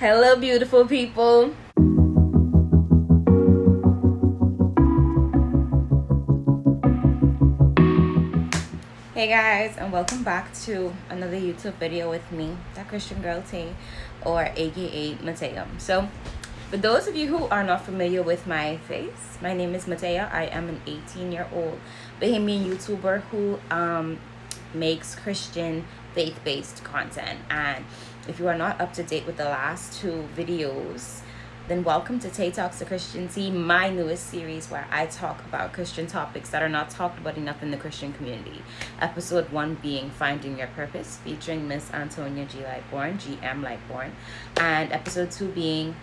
Hello, beautiful people. Hey guys, and welcome back to another YouTube video with me, that Christian Girl Tae, or aka Mateo. So, for those of you who are not familiar with my face, my name is Mateo. I am an 18-year-old Bahamian YouTuber who makes Christian faith-based content. And if you are not up to date with the last two videos, then welcome to Tae Talks the Christian Tea, my newest series where I talk about Christian topics that are not talked about enough in the Christian community. Episode 1 being Finding Your Purpose, featuring Miss Antonia G. Lightborn, GM Lightborn, and episode 2 being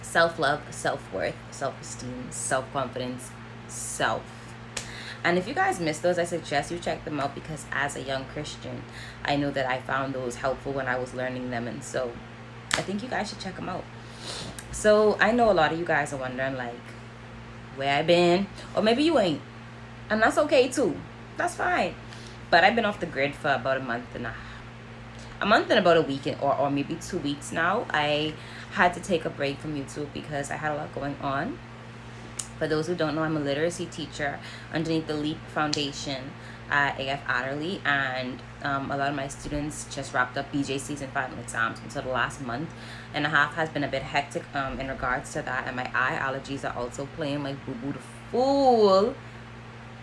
Self-Love, Self-Worth, Self-Esteem, Self-Confidence, Self. And if you guys missed those, I suggest you check them out, because as a young Christian, I know that I found those helpful when I was learning them, and so I think you guys should check them out. So I know a lot of you guys are wondering, like, where I've been, or maybe you ain't, and that's okay too. That's fine. But I've been off the grid for about a month and about a week, or maybe 2 weeks now. I had to take a break from YouTube because I had a lot going on. For those who don't know, I'm a literacy teacher underneath the LEAP Foundation at AF Adderley, and a lot of my students just wrapped up BJCs and final exams, and so the last month and a half has been a bit hectic in regards to that, and my eye allergies are also playing like boo-boo the fool.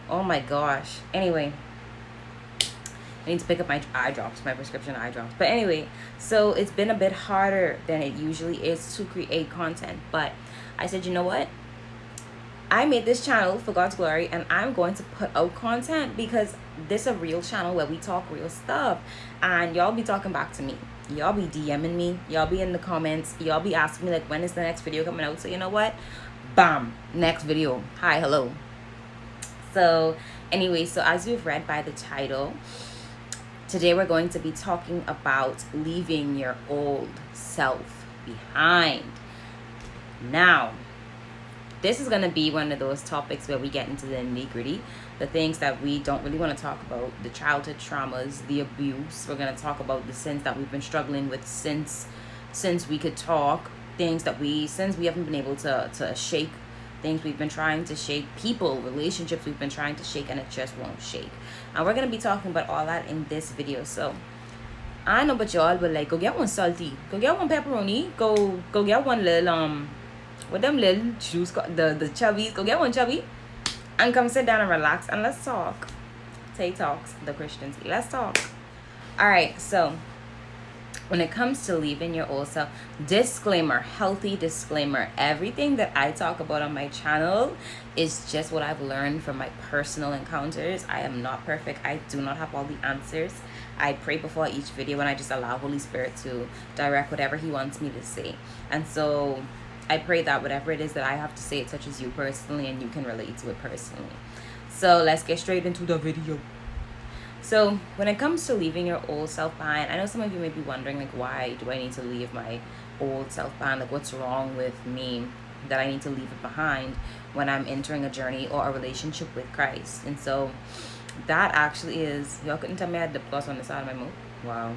Oh my gosh. Anyway, I need to pick up my eye drops, my prescription eye drops. But anyway, so it's been a bit harder than it usually is to create content, but I said, you know what? I made this channel for God's glory, and I'm going to put out content because this is a real channel where we talk real stuff, and y'all be talking back to me. Y'all be DMing me. Y'all be in the comments. Y'all be asking me, like, when is the next video coming out? So you know what? Bam! Next video. Hi, hello. So anyway, so as you've read by the title, today we're going to be talking about leaving your old self behind. Now, this is going to be one of those topics where we get into the nitty-gritty, the things that we don't really want to talk about, the childhood traumas, the abuse. We're going to talk about the sins that we've been struggling with since we could talk, things that since we haven't been able to shake, things we've been trying to shake, people, relationships we've been trying to shake, and it just won't shake. And we're going to be talking about all that in this video. So I know but y'all, but like, go get one salty, go get one pepperoni, go get one little with them little juice, the chubbies, go get one chubby and come sit down and relax and let's talk. Tae Talks the Christian Tea. Let's talk. All right, so when it comes to leaving your old self, disclaimer, healthy disclaimer, everything that I talk about on my channel is just what I've learned from my personal encounters. I am not perfect. I do not have all the answers. I pray before each video, and I just allow Holy Spirit to direct whatever he wants me to say. And so I pray that whatever it is that I have to say, it touches you personally and you can relate to it personally. So let's get straight into the video. So when it comes to leaving your old self behind, I know some of you may be wondering, like, why do I need to leave my old self behind? Like, what's wrong with me that I need to leave it behind when I'm entering a journey or a relationship with Christ? And so that actually is, y'all couldn't tell me I had the plus on the side of my mouth. Wow.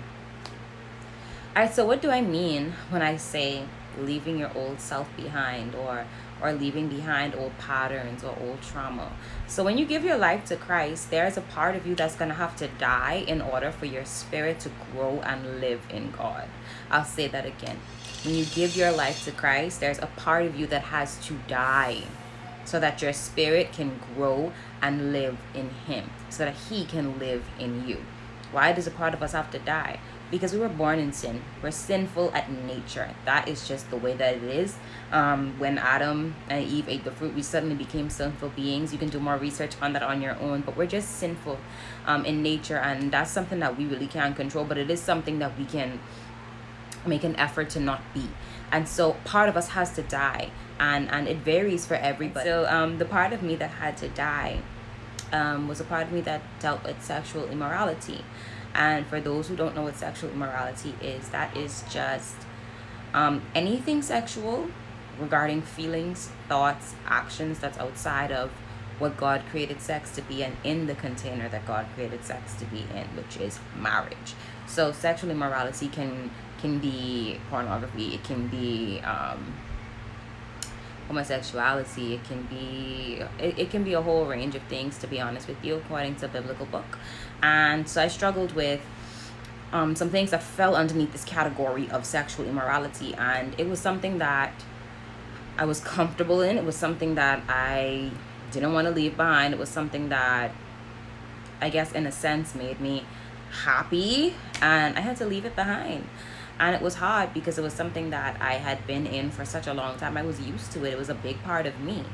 All right, so what do I mean when I say leaving your old self behind, or leaving behind old patterns or old trauma? So when you give your life to Christ, there's a part of you that's going to have to die in order for your spirit to grow and live in God. I'll say that again. When you give your life to Christ, there's a part of you that has to die so that your spirit can grow and live in him, so that he can live in you. Why does a part of us have to die? Because we were born in sin. We're sinful at nature. That is just the way that it is. When Adam and Eve ate the fruit, we suddenly became sinful beings. You can do more research on that on your own, but we're just sinful in nature, and that's something that we really can't control, but it is something that we can make an effort to not be. And so part of us has to die, and it varies for everybody. So the part of me that had to die was a part of me that dealt with sexual immorality. And for those who don't know what sexual immorality is, that is just anything sexual regarding feelings, thoughts, actions that's outside of what God created sex to be and in the container that God created sex to be in, which is marriage. So sexual immorality can can be pornography, it can be homosexuality, it can be a whole range of things, to be honest with you, according to biblical book. And so I struggled with some things that fell underneath this category of sexual immorality, and it was something that I was comfortable in. It was something that I didn't want to leave behind. It was something that, I guess, in a sense, made me happy, and I had to leave it behind. And it was hard because it was something that I had been in for such a long time. I was used to it. It was a big part of me,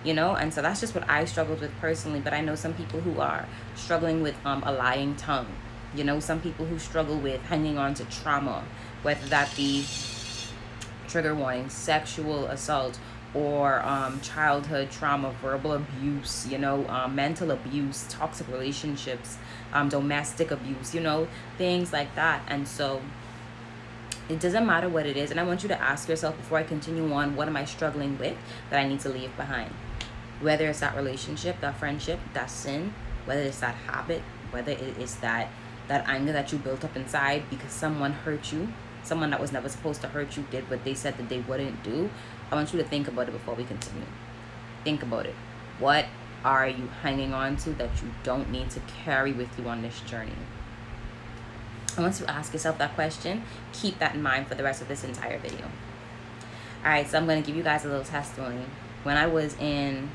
you know? And so that's just what I struggled with personally. But I know some people who are struggling with a lying tongue. You know, some people who struggle with hanging on to trauma, whether that be trigger warning, sexual assault, or childhood trauma, verbal abuse, you know, mental abuse, toxic relationships, domestic abuse, you know, things like that. And so it doesn't matter what it is. And I want you to ask yourself before I continue on, what am I struggling with that I need to leave behind? Whether it's that relationship, that friendship, that sin, whether it's that habit, whether it is that anger that you built up inside because someone hurt you, someone that was never supposed to hurt you did what they said that they wouldn't do. I want you to think about it before we continue. Think about it. What are you hanging on to that you don't need to carry with you on this journey? And once you ask yourself that question, keep that in mind for the rest of this entire video. All right, so I'm going to give you guys a little testimony. When I was in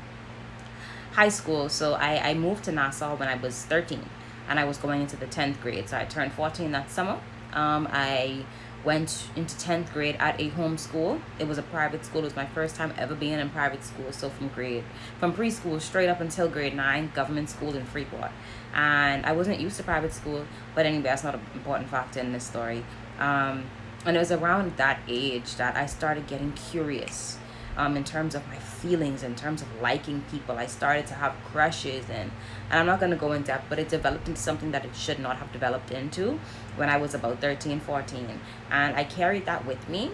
high school, so I moved to Nassau when I was 13, and I was going into the 10th grade. So I turned 14 that summer. I went into 10th grade at a home school. It was a private school. It was my first time ever being in private school. So from preschool straight up until grade 9, government school in Freeport. And I wasn't used to private school, but anyway, that's not an important factor in this story. And it was around that age that I started getting curious in terms of my feelings, in terms of liking people. I started to have crushes, and I'm not going to go in depth, but it developed into something that it should not have developed into when I was about 13, 14. And I carried that with me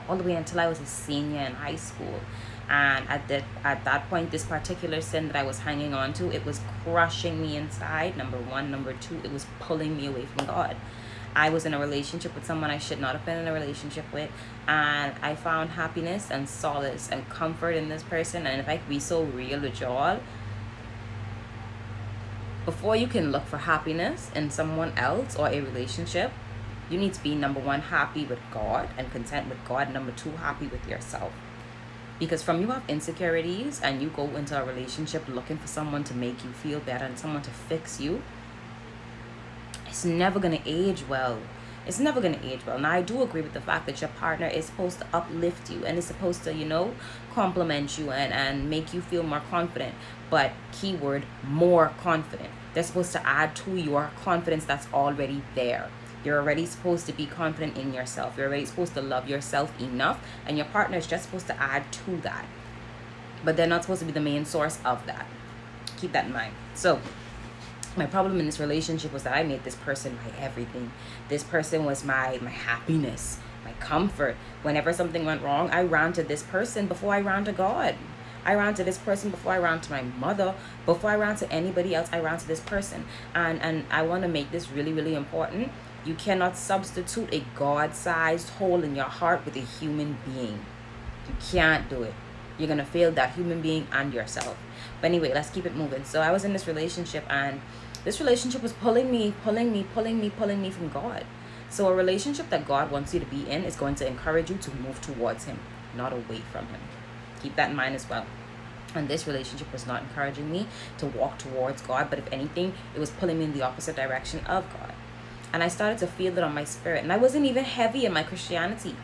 all the way until I was a senior in high school. And at that point, this particular sin that I was hanging on to, it was crushing me inside, number one. Number two, it was pulling me away from God. I was in a relationship with someone I should not have been in a relationship with, and I found happiness and solace and comfort in this person. And if I could be so real with y'all, before you can look for happiness in someone else or a relationship, you need to be, number one, happy with God and content with God. Number two, happy with yourself. Because from you have insecurities and you go into a relationship looking for someone to make you feel better and someone to fix you, it's never going to age well. It's never going to age well. Now, I do agree with the fact that your partner is supposed to uplift you and is supposed to, you know, compliment you and make you feel more confident. But keyword, more confident. They're supposed to add to your confidence that's already there. You're already supposed to be confident in yourself. You're already supposed to love yourself enough, and your partner is just supposed to add to that. But they're not supposed to be the main source of that. Keep that in mind. So my problem in this relationship was that I made this person my everything. This person was my happiness, my comfort. Whenever something went wrong, I ran to this person before I ran to God. I ran to this person before I ran to my mother. Before I ran to anybody else, I ran to this person. And I want to make this really, really important. You cannot substitute a God-sized hole in your heart with a human being. You can't do it. You're going to fail that human being and yourself. But anyway, let's keep it moving. So I was in this relationship, and this relationship was pulling me from God. So a relationship that God wants you to be in is going to encourage you to move towards Him, not away from Him. Keep that in mind as well. And this relationship was not encouraging me to walk towards God, but if anything, it was pulling me in the opposite direction of God. And I started to feel it on my spirit. And I wasn't even heavy in my Christianity.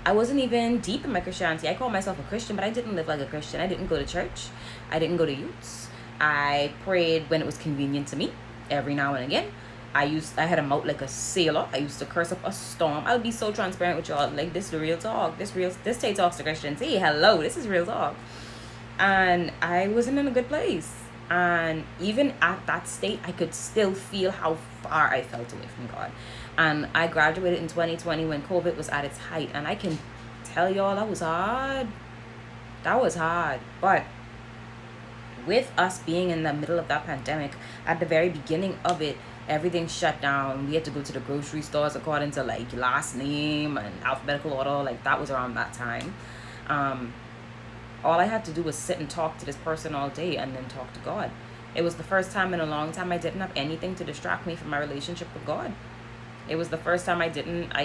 I wasn't even deep in my Christianity. I call myself a Christian, but I didn't live like a Christian. I didn't go to church. I didn't go to youths. I prayed when it was convenient to me, every now and again. I had a mouth like a sailor. I used to curse up a storm. I'll be so transparent with y'all. Like, this is the real talk. This Tae talks to Christians. Hey, hello, this is real talk. And I wasn't in a good place. And even at that state, I could still feel how far I felt away from God. And I graduated in 2020 when COVID was at its height. And I can tell y'all that was hard. That was hard. But with us being in the middle of that pandemic, at the very beginning of it, everything shut down. We had to go to the grocery stores according to like last name and alphabetical order. Like that was around that time. All I had to do was sit and talk to this person all day and then talk to God. It was the first time in a long time I didn't have anything to distract me from my relationship with God. It was the first time I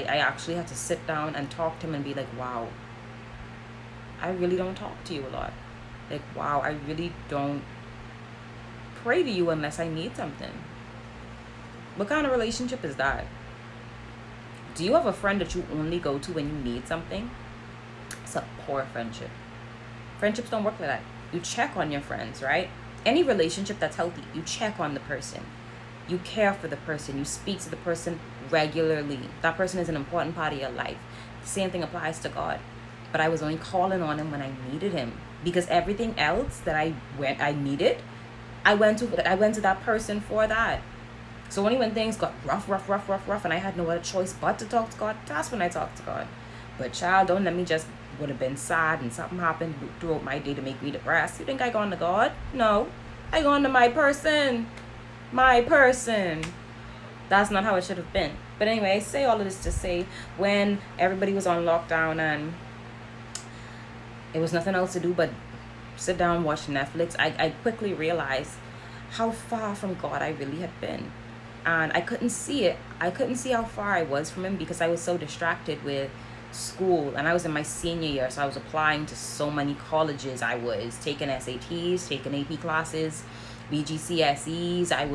actually had to sit down and talk to him and be like, wow, I really don't talk to you a lot. Like, wow, I really don't pray to you unless I need something. What kind of relationship is that? Do you have a friend that you only go to when you need something? It's a poor friendship. Friendships don't work like that. You check on your friends, right? Any relationship that's healthy, you check on the person. You care for the person. You speak to the person regularly. That person is an important part of your life. The same thing applies to God. But I was only calling on him when I needed him. Because everything else that I needed, I went to that person for that. So only when things got rough, and I had no other choice but to talk to God, that's when I talked to God. But child, don't let me just would have been sad and something happened throughout my day to make me depressed. You think I gone to God? No. I gone to my person. My person. That's not how it should have been. But anyway, I say all of this to say, when everybody was on lockdown and it was nothing else to do but sit down, watch Netflix, I quickly realized how far from God I really had been. And I couldn't see it. I couldn't see how far I was from him because I was so distracted with school. And I was in my senior year, so I was applying to so many colleges. I was taking SATs, taking AP classes, BGCSEs. I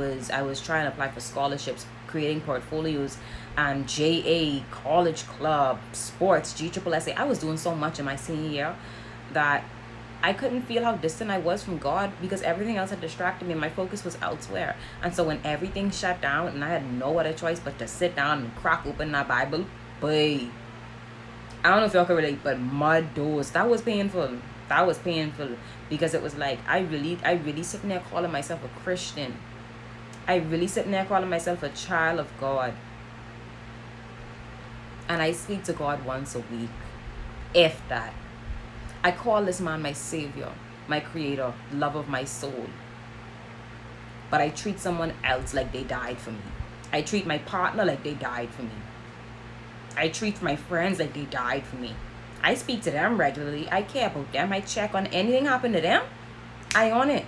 was trying to apply for scholarships, creating portfolios, and JA, college club, sports, GSSSA. I was doing so much in my senior year that I couldn't feel how distant I was from God because everything else had distracted me and my focus was elsewhere. And so when everything shut down and I had no other choice but to sit down and crack open that Bible, boy, I don't know if y'all can relate, but my doors, that was painful. That was painful because it was like, I really sitting there calling myself a Christian. I really sitting there calling myself a child of God. And I speak to God once a week, if that. I call this man my savior, my creator, love of my soul. But I treat someone else like they died for me. I treat my partner like they died for me. I treat my friends like they died for me. I speak to them regularly. I care about them. I check on anything happen to them. I on it.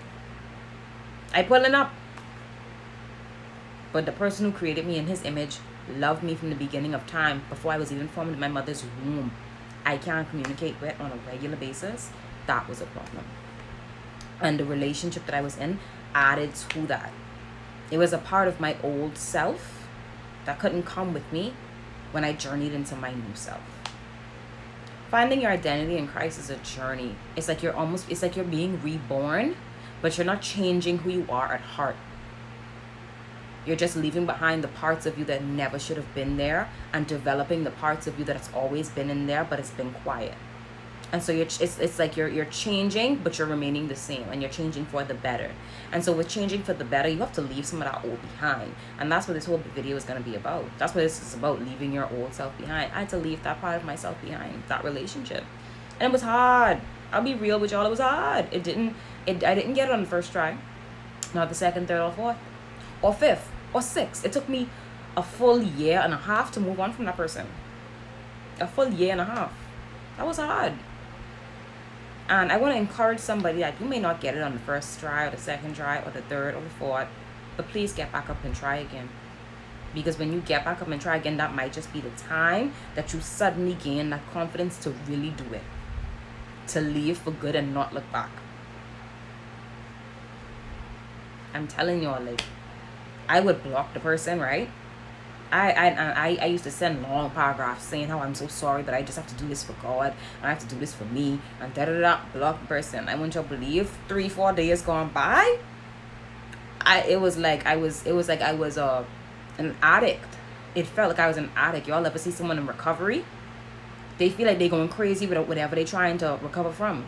I pulling up. But the person who created me in his image loved me from the beginning of time, before I was even formed in my mother's womb. I can't communicate with on a regular basis. That was a problem. And the relationship that I was in added to that. It was a part of my old self that couldn't come with me when I journeyed into my new self. Finding your identity in Christ is a journey. It's like you're being reborn, but you're not changing who you are at heart. You're just leaving behind the parts of you that never should have been there and developing the parts of you that's always been in there, but it's been quiet. And so it's like you're changing, but you're remaining the same, and you're changing for the better. And so with changing for the better, you have to leave some of that old behind. And that's what this whole video is going to be about. That's what this is about, leaving your old self behind. I had to leave that part of myself behind, that relationship. And it was hard. I'll be real with y'all, it was hard. I didn't get it on the first try. Not the second, third, or fourth, or fifth, or sixth. It took me a full year and a half to move on from that person. A full year and a half. That was hard. And I want to encourage somebody that you may not get it on the first try, or the second try, or the third, or the fourth, but please get back up and try again. Because when you get back up and try again, that might just be the time that you suddenly gain that confidence to really do it. To leave for good and not look back. I'm telling y'all, like, I would block the person, right? I used to send long paragraphs saying how I'm so sorry, but I just have to do this for God, and I have to do this for me, and block the person. I wouldn't you believe 3-4 days gone by, it was like I was an addict. It felt like I was an addict. Y'all ever see someone in recovery? They feel like they're going crazy with whatever they're trying to recover from.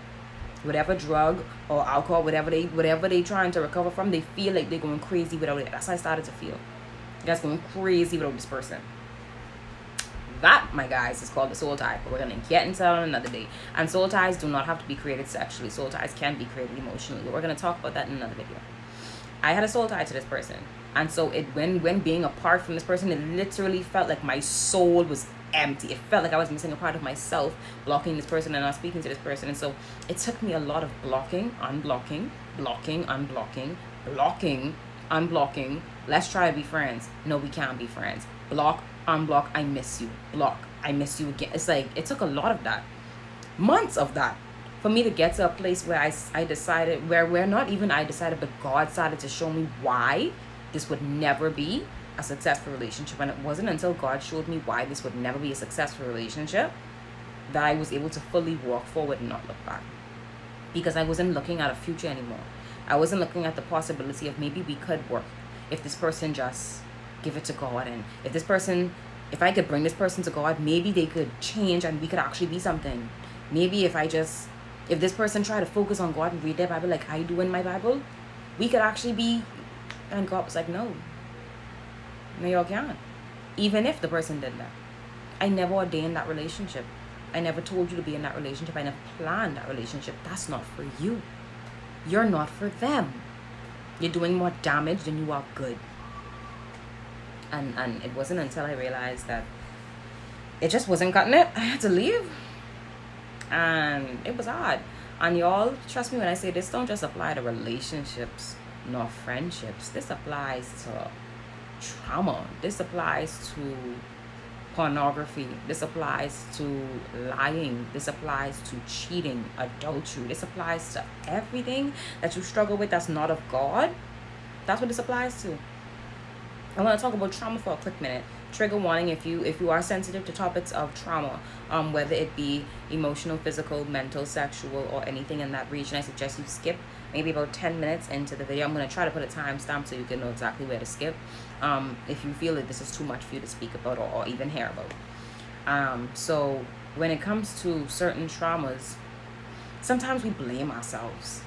Whatever drug or alcohol, whatever they trying to recover from, they feel like they're going crazy without it. That's how I started to feel. You guys going crazy without this person. That, my guys, is called the soul tie. But we're going to get into that on another day. And soul ties do not have to be created sexually. Soul ties can be created emotionally. But we're going to talk about that in another video. I had a soul tie to this person. And so when being apart from this person, it literally felt like my soul was empty. It felt like I was missing a part of myself, blocking this person and not speaking to this person. And so it took me a lot of blocking, unblocking, blocking, unblocking, blocking, unblocking. Let's try to be friends. No, we can't be friends. Block, unblock, I miss you. Block, I miss you again. It's like it took a lot of that, months of that, for me to get to a place where I decided, where not even I decided, but God started to show me why this would never be a successful relationship. And it wasn't until God showed me why this would never be a successful relationship that I was able to fully walk forward and not look back. Because I wasn't looking at a future anymore. I wasn't looking at the possibility of maybe we could work if this person just give it to God. And if I could bring this person to God, maybe they could change and we could actually be something. Maybe if this person tried to focus on God and read their Bible like I do in my Bible, we could actually be. And God was like, no, y'all can't. Even if the person did that. I never ordained that relationship. I never told you to be in that relationship. I never planned that relationship. That's not for you. You're not for them. You're doing more damage than you are good. And it wasn't until I realized that it just wasn't cutting it, I had to leave. And it was hard. And y'all, trust me when I say this don't just apply to relationships nor friendships. This applies to trauma. This applies to pornography. This applies to lying. This applies to cheating, adultery. This applies to everything that you struggle with that's not of God. That's what this applies to. I want to talk about trauma for a quick minute. Trigger warning if you are sensitive to topics of trauma, whether it be emotional, physical, mental, sexual, or anything in that region, I suggest you skip maybe about 10 minutes into the video. I'm going to try to put a timestamp so you can know exactly where to skip if you feel that this is too much for you to speak about or even hear about. So when it comes to certain traumas, sometimes we blame ourselves,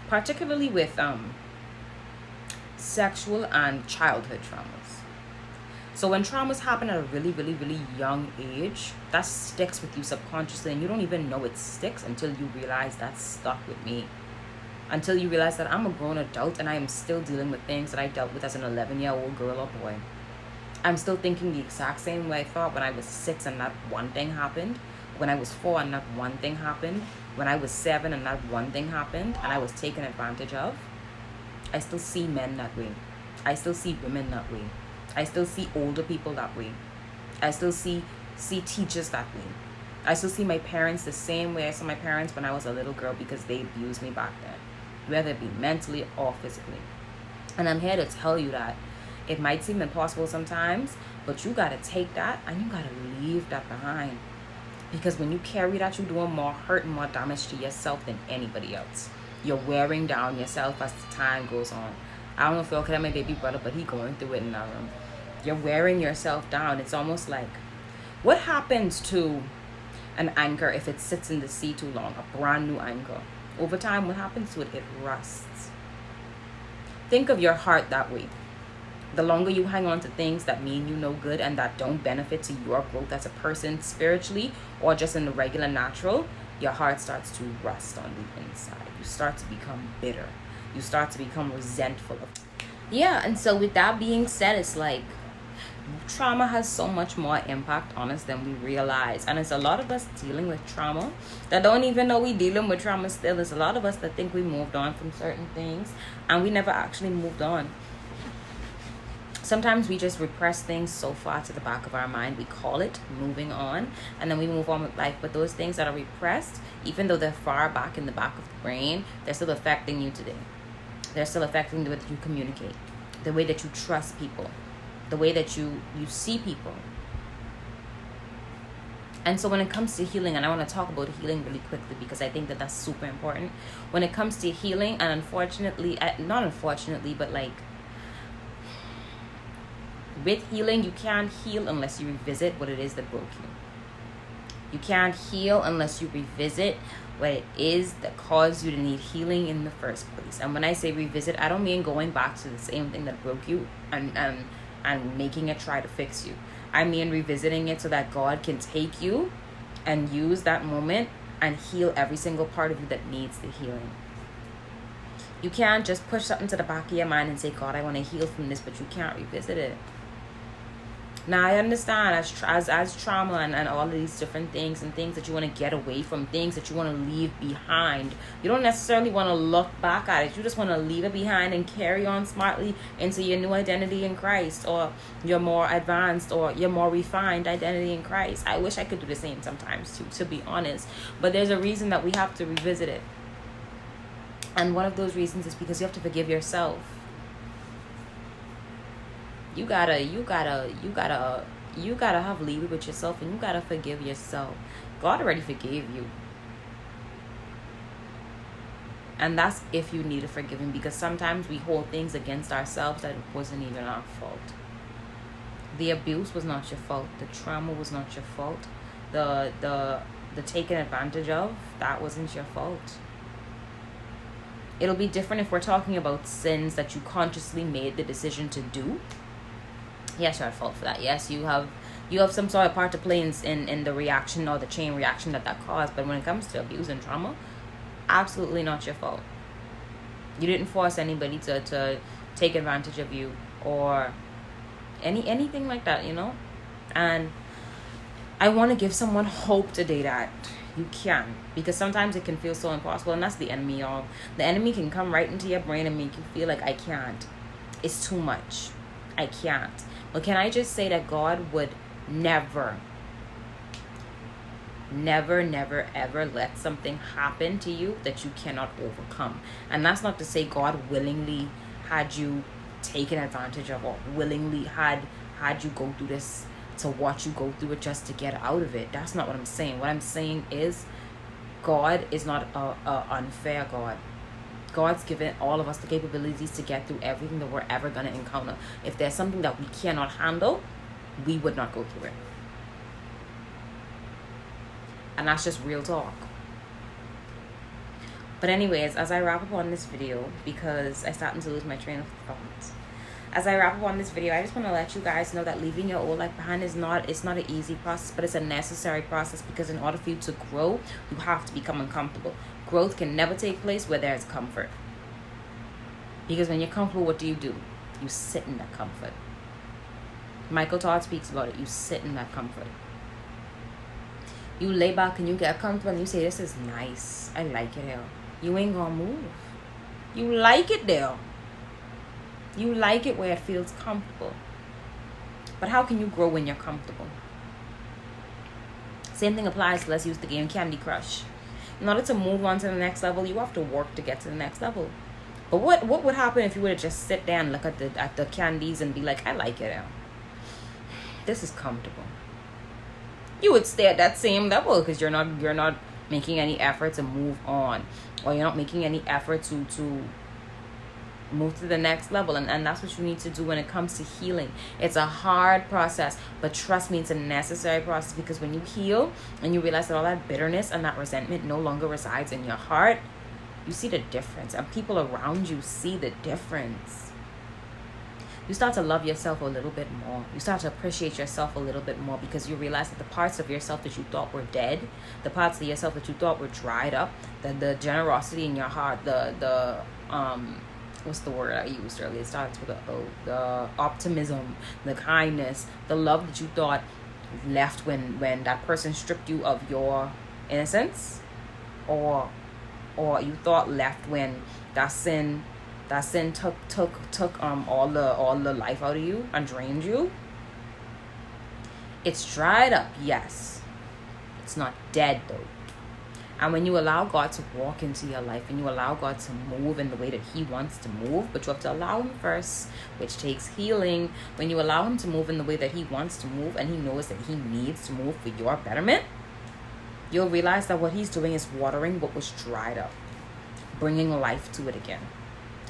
particularly with sexual and childhood traumas. So when traumas happen at a really, really, really young age, that sticks with you subconsciously, and you don't even know it sticks until you realize that's stuck with me. Until you realize that I'm a grown adult and I am still dealing with things that I dealt with as an 11-year-old girl or boy. I'm still thinking the exact same way I thought when I was 6 and that one thing happened. When I was 4 and that one thing happened. When I was 7 and that one thing happened and I was taken advantage of. I still see men that way. I still see women that way. I still see older people that way. I still see teachers that way. I still see my parents the same way I saw my parents when I was a little girl because they abused me back then, whether it be mentally or physically. And I'm here to tell you that it might seem impossible sometimes, but you gotta take that and you gotta leave that behind. Because when you carry that, you're doing more hurt and more damage to yourself than anybody else. You're wearing down yourself as the time goes on. I don't know if y'all can have my baby brother, but he going through it in that room. You're wearing yourself down. It's almost like, what happens to an anchor if it sits in the sea too long? A brand new anchor. Over time, what happens to it? It rusts. Think of your heart that way. The longer you hang on to things that mean you no good and that don't benefit to your growth as a person spiritually or just in the regular natural, your heart starts to rust on the inside. You start to become bitter. You start to become resentful of. Yeah, and so with that being said, it's like trauma has so much more impact on us than we realize. And it's a lot of us dealing with trauma that don't even know we dealing with trauma still. There's a lot of us that think we moved on from certain things and we never actually moved on. Sometimes we just repress things so far to the back of our mind. We call it moving on, and then we move on with life. But those things that are repressed, even though they're far back in the back of the brain, they're still affecting you today. They're still affecting the way that you communicate, the way that you trust people, the way that you see people. And so when it comes to healing, and I want to talk about healing really quickly because I think that that's super important. When it comes to healing, and unfortunately, not unfortunately, but like, with healing, you can't heal unless you revisit what it is that broke you. You can't heal unless you revisit what it is that caused you to need healing in the first place. And when I say revisit, I don't mean going back to the same thing that broke you and making it try to fix you. I mean revisiting it so that God can take you and use that moment and heal every single part of you that needs the healing. You can't just push something to the back of your mind and say, God, I want to heal from this, but you can't revisit it. Now, I understand as trauma and all of these different things and things that you want to get away from, things that you want to leave behind. You don't necessarily want to look back at it. You just want to leave it behind and carry on smartly into your new identity in Christ, or your more advanced or your more refined identity in Christ. I wish I could do the same sometimes too, to be honest. But there's a reason that we have to revisit it. And one of those reasons is because you have to forgive yourself. You gotta have leeway with yourself, and you gotta forgive yourself. God already forgave you. And that's if you need to forgive him, because sometimes we hold things against ourselves that it wasn't even our fault. The abuse was not your fault. The trauma was not your fault. The taken advantage of, that wasn't your fault. It'll be different if we're talking about sins that you consciously made the decision to do. Yes, you're at fault for that. Yes, you have some sort of part to play in the reaction or the chain reaction that caused. But when it comes to abuse and trauma, absolutely not your fault. You didn't force anybody to take advantage of you or anything like that, you know. And I want to give someone hope today that you can, because sometimes it can feel so impossible, and that's the enemy, y'all. The enemy can come right into your brain and make you feel like, I can't. It's too much. I can't. But can I just say that God would never, ever let something happen to you that you cannot overcome. And that's not to say God willingly had you taken advantage of, or willingly had you go through this to watch you go through it just to get out of it. That's not what I'm saying. What I'm saying is God is not a unfair God. God's given all of us the capabilities to get through everything that we're ever going to encounter. If there's something that we cannot handle, we would not go through it. And that's just real talk. But anyways, as I wrap up on this video, because I'm starting to lose my train of thought. As I wrap up on this video, I just want to let you guys know that leaving your old life behind it's not an easy process, but it's a necessary process, because in order for you to grow, you have to become uncomfortable. Growth can never take place where there's comfort. Because when you're comfortable, what do? You sit in that comfort. Michael Todd speaks about it. You sit in that comfort. You lay back and you get comfortable and you say, this is nice. I like it here. You ain't gonna move. You like it there. You like it where it feels comfortable. But how can you grow when you're comfortable? Same thing applies. Let's use the game Candy Crush. In order to move on to the next level, you have to work to get to the next level. But what would happen if you were to just sit there and look at the candies and be like, I like it now. This is comfortable. You would stay at that same level because you're not making any effort to move on, or you're not making any effort to move to the next level. And that's what you need to do when it comes to healing. It's a hard process, but trust me, it's a necessary process, because when you heal and you realize that all that bitterness and that resentment no longer resides in your heart, you see the difference, and people around you see the difference. You start to love yourself a little bit more. You start to appreciate yourself a little bit more, because you realize that the parts of yourself that you thought were dead, the parts of yourself that you thought were dried up, the generosity in your heart, the what's the word I used earlier? It starts with the optimism, the kindness, the love that you thought left when that person stripped you of your innocence, or you thought left when that sin took all the life out of you and drained you. It's dried up, yes. It's not dead though. And when you allow God to walk into your life and you allow God to move in the way that he wants to move, but you have to allow him first, which takes healing. When you allow him to move in the way that he wants to move, and he knows that he needs to move for your betterment, you'll realize that what he's doing is watering what was dried up, bringing life to it again.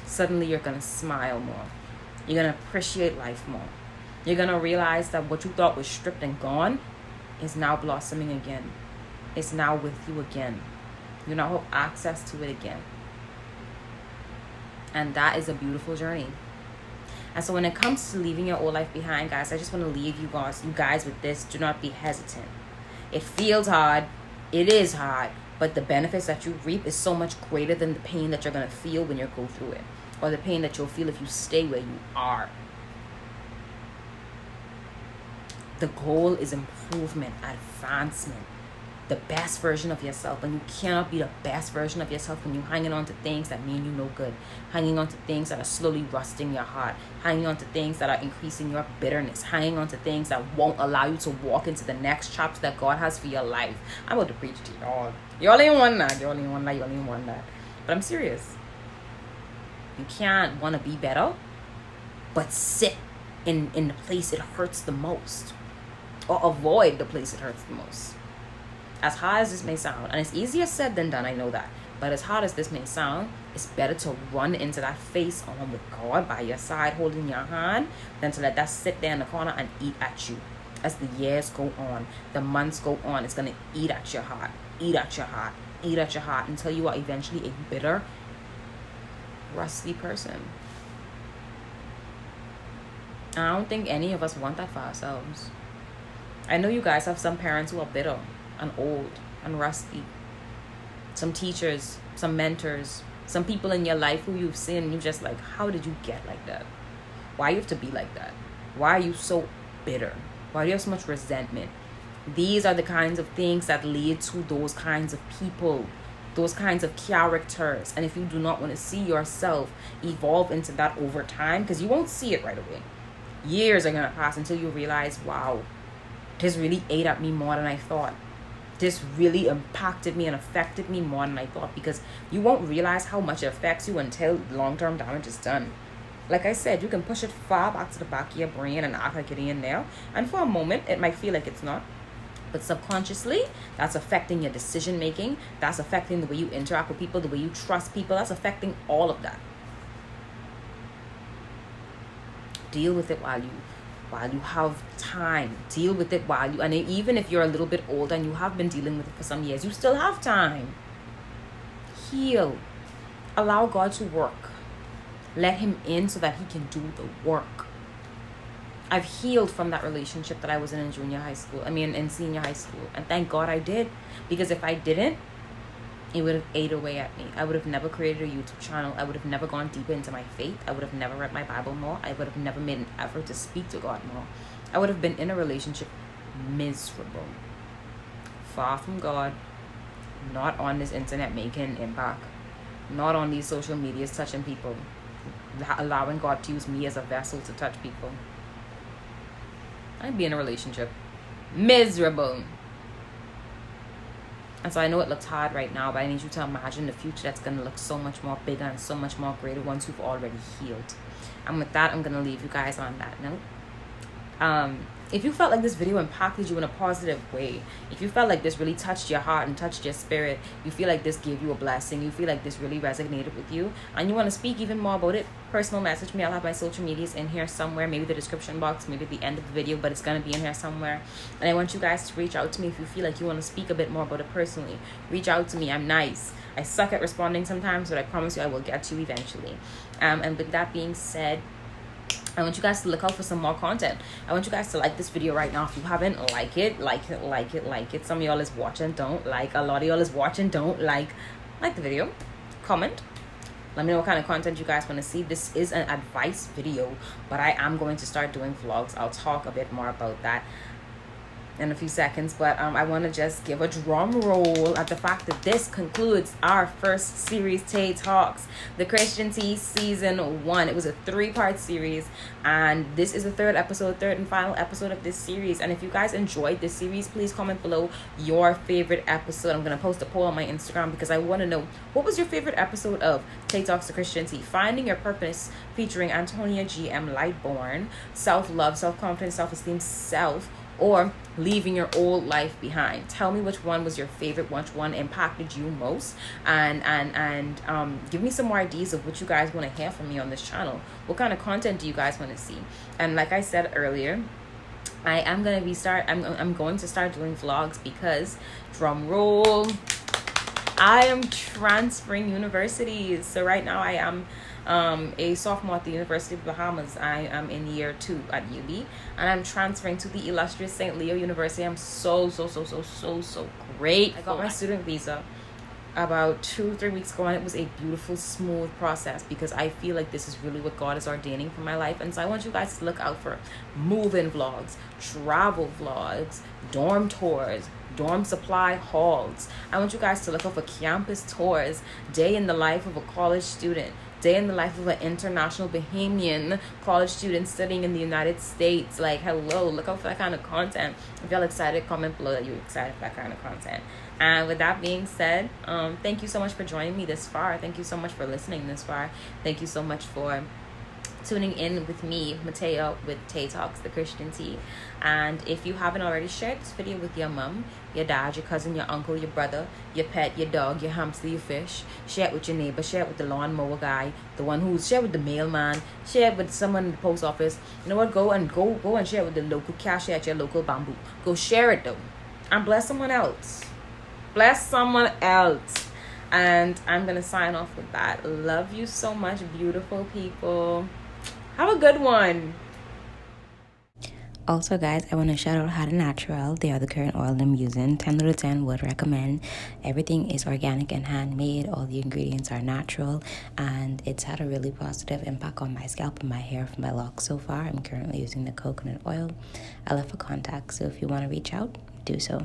Suddenly you're going to smile more. You're going to appreciate life more. You're going to realize that what you thought was stripped and gone is now blossoming again. It's now with you again. You now have access to it again. And that is a beautiful journey. And so when it comes to leaving your old life behind, guys, I just want to leave you guys with this. Do not be hesitant. It feels hard. It is hard. but the benefits that you reap is so much greater than the pain that you're going to feel when you go through it, or the pain that you'll feel if you stay where you are. The goal is improvement, advancement, the best version of yourself. And you cannot be the best version of yourself when you're hanging on to things that mean you no good, hanging on to things that are slowly rusting your heart, hanging on to things that are increasing your bitterness, hanging on to things that won't allow you to walk into the next chapter that God has for your life. I'm about to preach to y'all. Y'all ain't want that. Y'all ain't want that. Y'all ain't want that. But I'm serious. You can't want to be better, but sit in the place it hurts the most, or avoid the place it hurts the most. As hard as this may sound, and it's easier said than done, I know that, but as hard as this may sound, it's better to run into that face on with God by your side holding your hand than to let that sit there in the corner and eat at you. As the years go on, the months go on, it's going to eat at your heart, eat at your heart, eat at your heart, until you are eventually a bitter, rusty person. And I don't think any of us want that for ourselves. I know you guys have some parents who are bitter and old and rusty. Some teachers, some mentors, some people in your life who you've seen and you're just like, how did you get like that? Why you have to be like that? Why are you so bitter? Why do you have so much resentment? These are the kinds of things that lead to those kinds of people, those kinds of characters. And if you do not want to see yourself evolve into that over time, because you won't see it right away, years are going to pass until you realize, wow, this really ate at me more than I thought. This really impacted me and affected me more than I thought, because you won't realize how much it affects you until long-term damage is done. Like I said, you can push it far back to the back of your brain and act like it ain't there. And for a moment, it might feel like it's not. But subconsciously, that's affecting your decision making. That's affecting the way you interact with people, the way you trust people. That's affecting all of that. Deal with it while you have time. Deal with it while you, and even if you're a little bit older and you have been dealing with it for some years, you still have time. Heal. Allow God to work. Let him in so that he can do the work. I've healed from that relationship that I was in in senior high school. And thank God I did. Because if I didn't, it would have ate away at me. I would have never created a YouTube channel. I would have never gone deeper into my faith. I would have never read my Bible more. I would have never made an effort to speak to God more. I would have been in a relationship miserable. Far from God. Not on this internet making impact. Not on these social medias touching people. Allowing God to use me as a vessel to touch people. I'd be in a relationship miserable. And so I know it looks hard right now, but I need you to imagine the future that's going to look so much more bigger and so much more greater once you've already healed. And with that, I'm going to leave you guys on that note. If you felt like this video impacted you in a positive way, if you felt like this really touched your heart and touched your spirit, you feel like this gave you a blessing, you feel like this really resonated with you, and you want to speak even more about it, personal message me. I'll have my social medias in here somewhere, maybe the description box, maybe at the end of the video, but it's going to be in here somewhere. And I want you guys to reach out to me if you feel like you want to speak a bit more about it personally. Reach out to me. I'm nice. I suck at responding sometimes, but I promise you I will get to you eventually. And with that being said, I want you guys to look out for some more content. I want you guys to like this video right now. If you haven't, like it. Some of y'all is watching, don't like. A lot of y'all is watching, don't like. Like the video. Comment. Let me know what kind of content you guys want to see. This is an advice video, but I am going to start doing vlogs. I'll talk a bit more about that in a few seconds, but I want to just give a drum roll at the fact that this concludes our first series, Tae Talks, the Christian Tea Season 1. It was a 3-part series, and this is the third and final episode of this series. And if you guys enjoyed this series, please comment below your favorite episode. I'm going to post a poll on my Instagram because I want to know, what was your favorite episode of Tae Talks, the Christian Tea? Finding Your Purpose, featuring Antonia G.M. Lightborn, Self-Love, Self-Confidence, Self-Esteem, Self, or Leaving Your Old Life Behind. Tell me which one was your favorite, which one impacted you most, and give me some more ideas of what you guys want to hear from me on this channel. What kind of content do you guys want to see? And like I said earlier, I'm going to start doing vlogs because, drum roll, I am transferring universities. So right now I am a sophomore at the University of Bahamas. I am in year 2 at UB, and I'm transferring to the illustrious St. Leo University. I'm so great. I got my student visa. about 2 3 weeks ago, and it was a beautiful, smooth process because I feel like this is really what God is ordaining for my life. And so I want you guys to look out for move-in vlogs, travel vlogs, dorm tours, dorm supply hauls. I want you guys to look out for campus tours, day in the life of a college student, day in the life of an international Bahamian college student studying in the United States. Like, hello, look out for that kind of content. If y'all excited, comment below that you're excited for that kind of content. And with that being said, thank you so much for joining me this far. Thank you so much for listening this far. Thank you so much for tuning in with me, Mateo, with Tay Talks, the Christian Tea. And if you haven't already, shared this video with your mom, your dad, your cousin, your uncle, your brother, your pet, your dog, your hamster, your fish. Share it with your neighbor. Share it with the lawnmower guy, the one who's share it with the mailman. Share it with someone in the post office. You know what? Go and share it with the local cashier at your local bamboo. Go share it though, and bless someone else. Bless someone else. And I'm gonna sign off with that. Love you so much, beautiful people. Have a good one. Also, guys, I want to shout out Hada Natural. They are the current oil I'm using. 10 out of 10 would recommend. Everything is organic and handmade. All the ingredients are natural. And it's had a really positive impact on my scalp and my hair from my locks so far. I'm currently using the coconut oil. I left a contact, so if you want to reach out, do so.